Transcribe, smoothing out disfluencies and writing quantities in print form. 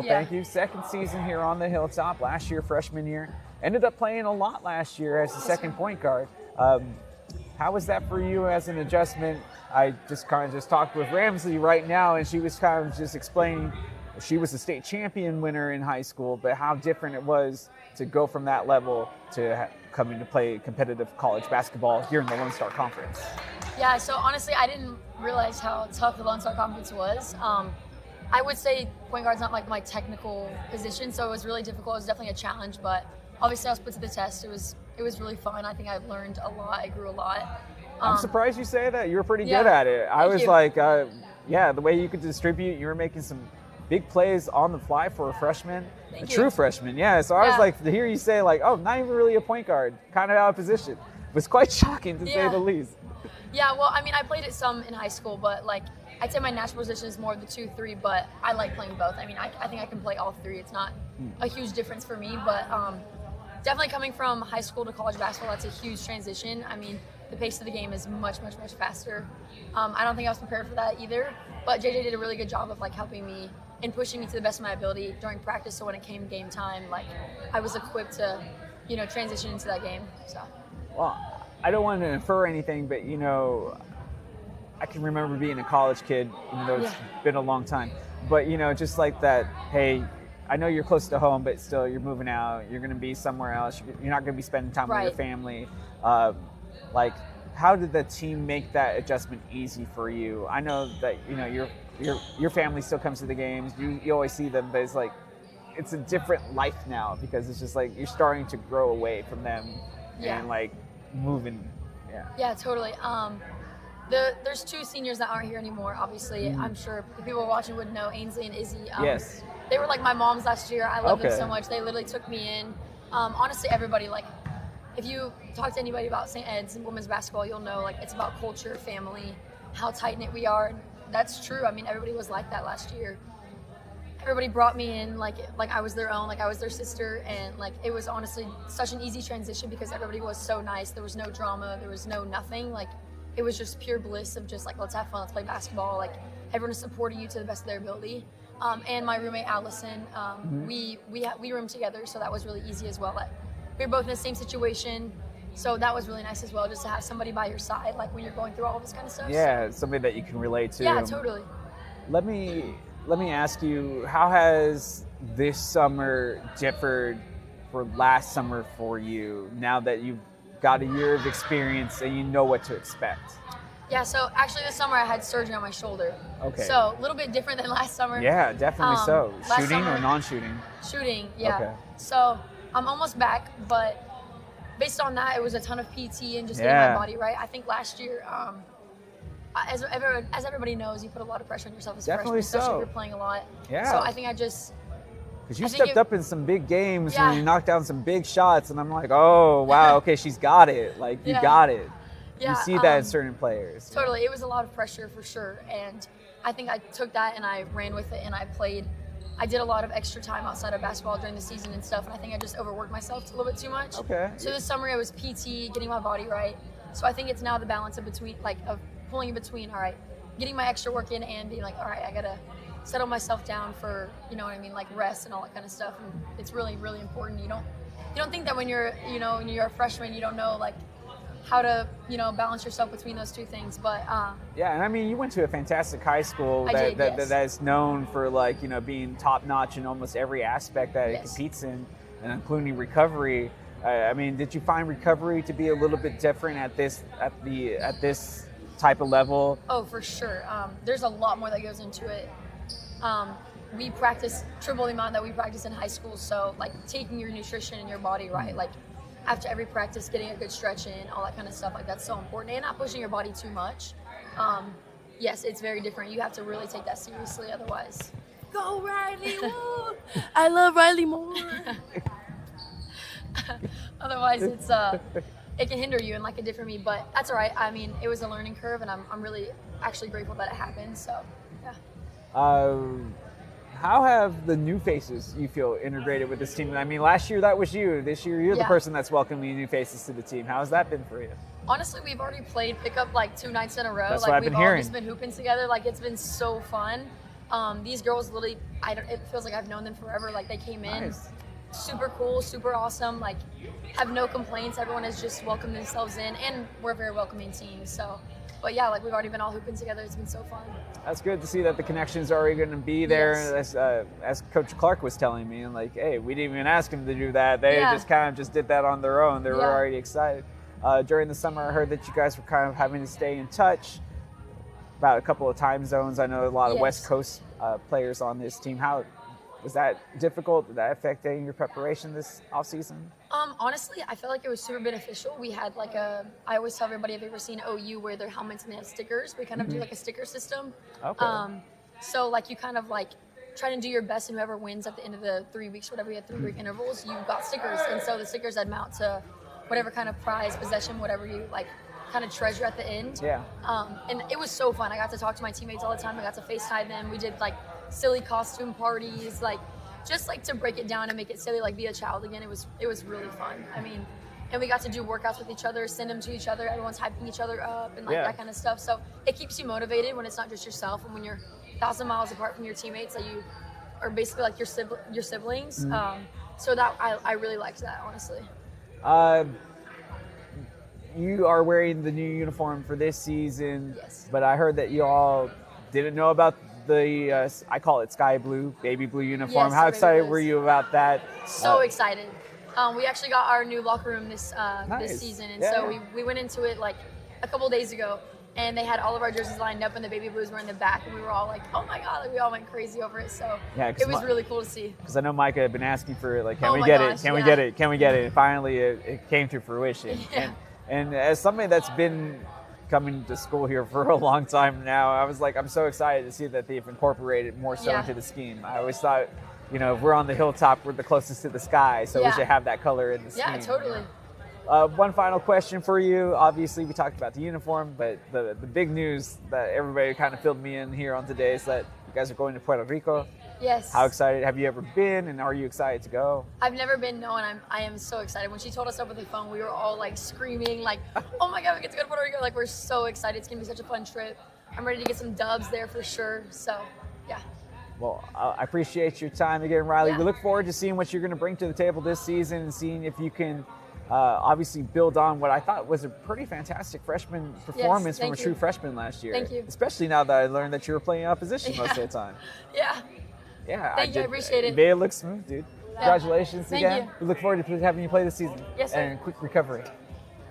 Well, thank you. Second season here on the Hilltop. Last year, freshman year. Ended up playing a lot last year as the second point guard. How was that for you as an adjustment? I just talked with Ramsey right now, and she was kind of just explaining she was a state champion winner in high school, but how different it was to go from that level to coming to play competitive college basketball here in the Lone Star Conference. Yeah, so honestly, I didn't realize how tough the Lone Star Conference was. I would say point guard's not like my technical position, so it was really difficult. It was definitely a challenge, but obviously I was put to the test. It was really fun. I think I learned a lot. I grew a lot. I'm surprised you say that. You were pretty good at it. I was like, the way you could distribute, you were making some big plays on the fly for a freshman, true freshman. Yeah, so I was like, to hear you say like, oh, not even really a point guard, kind of out of position, was quite shocking to say the least. Yeah, well, I mean, I played it some in high school, but like, I'd say my natural position is more of the 2-3, but I like playing both. I mean, I think I can play all three. It's not a huge difference for me, but definitely coming from high school to college basketball, that's a huge transition. I mean, the pace of the game is much, much, much faster. I don't think I was prepared for that either, but JJ did a really good job of like helping me and pushing me to the best of my ability during practice. So when it came game time, like I was equipped to, transition into that game. So. Well, I don't want to infer anything, but I can remember being a college kid, even though it's been a long time. But just like that, hey, I know you're close to home, but still you're moving out. You're going to be somewhere else. You're not going to be spending time with your family. Like, how did the team make that adjustment easy for you? I know that your family still comes to the games. You always see them, but it's like it's a different life now because it's just like you're starting to grow away from them and like moving. Yeah, totally. There's two seniors that aren't here anymore. Obviously, I'm sure the people watching would know Ainsley and Izzy. Yes. They were like my moms last year. I love them so much. They literally took me in. Honestly, everybody, like, if you talk to anybody about St. Ed's and women's basketball, you'll know, like, it's about culture, family, how tight-knit we are. And that's true. I mean, everybody was like that last year. Everybody brought me in like I was their own, like I was their sister. And, like, it was honestly such an easy transition because everybody was so nice. There was no drama. There was no nothing. Like, it was just pure bliss of just, like, let's have fun. Let's play basketball. Like, everyone is supporting you to the best of their ability. And my roommate, Allison, we roomed together, so that was really easy as well. Like, we were both in the same situation, so that was really nice as well, just to have somebody by your side, like when you're going through all this kind of stuff. Yeah, somebody that you can relate to. Yeah, totally. Let me ask you, how has this summer differed for last summer for you, now that you've got a year of experience and you know what to expect? Yeah, so actually this summer I had surgery on my shoulder. Okay. So a little bit different than last summer. Yeah, definitely so. Shooting summer, or non-shooting? Shooting, yeah. Okay. So I'm almost back, but based on that, it was a ton of PT and just getting my body right. I think last year, as everybody knows, you put a lot of pressure on yourself as a freshman, especially if you're playing a lot. Yeah. So I think I just... Because you stepped up in some big games and you knocked down some big shots, and I'm like, oh, wow, okay, she's got it. Like, you got it. Yeah, you see that in certain players. Totally. It was a lot of pressure for sure. And I think I took that and I ran with it and I played. I did a lot of extra time outside of basketball during the season and stuff. And I think I just overworked myself a little bit too much. Okay. So this summer it was PT, getting my body right. So I think it's now the balance of pulling in between, all right, getting my extra work in and being like, all right, I got to settle myself down for, you know what I mean, like rest and all that kind of stuff. And it's really, really important. You don't think that when you're a freshman, you don't know like how to, balance yourself between those two things. But yeah, and I mean, you went to a fantastic high school that is known for being top notch in almost every aspect that it competes in, and including recovery. I mean, did you find recovery to be a little bit different at this type of level? Oh, for sure. There's a lot more that goes into it. We practice triple the amount that we practice in high school. So like taking your nutrition and your body right, like after every practice, getting a good stretch in, all that kind of stuff, like that's so important. And not pushing your body too much. Yes, it's very different. You have to really take that seriously, otherwise. Go Riley! Woo! I love Riley more. Otherwise, it can hinder you and like a different me. But that's all right. I mean, it was a learning curve, and I'm really actually grateful that it happened. So, yeah. How have the new faces you feel integrated with this team? I mean, last year that was you. This year you're the person that's welcoming new faces to the team. How has that been for you? Honestly, we've already played pickup like 2 nights in a row. That's like what I've we've been all hearing. just been hooping together. Like it's been so fun. These girls literally, it feels like I've known them forever. Like they came in, Nice. super cool, super awesome. Like have no complaints. Everyone has just welcomed themselves in, and we're a very welcoming team. So, but yeah, like we've already been all hooping together. It's been so fun. That's good to see that the connections are already going to be there. Yes. As Coach Clark was telling me, and like, hey, we didn't even ask them to do that. They Yeah. just kind of just did that on their own. They were Yeah. already excited. During the summer, I heard that you guys were kind of having to stay in touch about a couple of time zones. I know a lot of Yes. West Coast players on this team. How was that difficult? Did that affect any of your preparation this offseason? Honestly, I felt like it was super beneficial. We had like I always tell everybody, if you've ever seen OU where their helmets and they have stickers, we kind of do like a sticker system. Okay. So like you kind of like try to do your best, and whoever wins at the end of the 3 weeks, whatever, we had 3 week intervals, you got stickers. And so the stickers that amount to whatever kind of prize, possession, whatever you like kind of treasure at the end. Yeah. And it was so fun. I got to talk to my teammates all the time. I got to FaceTime them. We did like silly costume parties, like just like to break it down and make it silly, like be a child again. It was really fun. I mean, and we got to do workouts with each other, send them to each other. Everyone's hyping each other up and like Yeah. that kind of stuff. So it keeps you motivated when it's not just yourself, and when you're 1,000 miles apart from your teammates that you are basically like your siblings. So that I really liked that, honestly. You are wearing the new uniform for this season, Yes. but I heard that you all didn't know about the I call it sky blue, baby blue uniform. Yes, How baby excited blues. were you about that? So excited. We actually got our new locker room this Nice. season, and Yeah. so we went into it like a couple days ago, and they had all of our jerseys lined up, and the baby blues were in the back, and we were all like, oh my god, like we all went crazy over it. So Yeah, 'cause it was really cool to see. Because I know Micah had been asking for it, like, can Oh we my get gosh, it? Can we yeah. get it? Can we get it? And finally, it came to fruition. Yeah. And as somebody that's been coming to school here for a long time now, I was like, I'm so excited to see that they've incorporated more so Yeah. into the scheme. I always thought, you know, if we're on the hilltop, we're the closest to the sky, so we Yeah. should have that color in the scheme. Yeah, totally. One final question for you. Obviously, we talked about the uniform, but the big news that everybody kind of filled me in here on today is that you guys are going to Puerto Rico. Yes. How excited have you ever been, and are you excited to go? I've never been, no, and I am so excited. When she told us over the phone, we were all like screaming, like, oh my god, we get to go to Puerto Rico. Like, we're so excited. It's gonna be such a fun trip. I'm ready to get some dubs there for sure. So, yeah. Well, I appreciate your time again, Riley. Yeah. We look forward to seeing what you're going to bring to the table this season and seeing if you can obviously build on what I thought was a pretty fantastic freshman performance from a thank true you. freshman last year. Thank you. Especially now that I learned that you were playing opposition most of the time. Yeah. Yeah, Thank you, I appreciate it. Made it look smooth, dude. Congratulations Thank again. you. We look forward to having you play this season. Yes, sir. And quick recovery.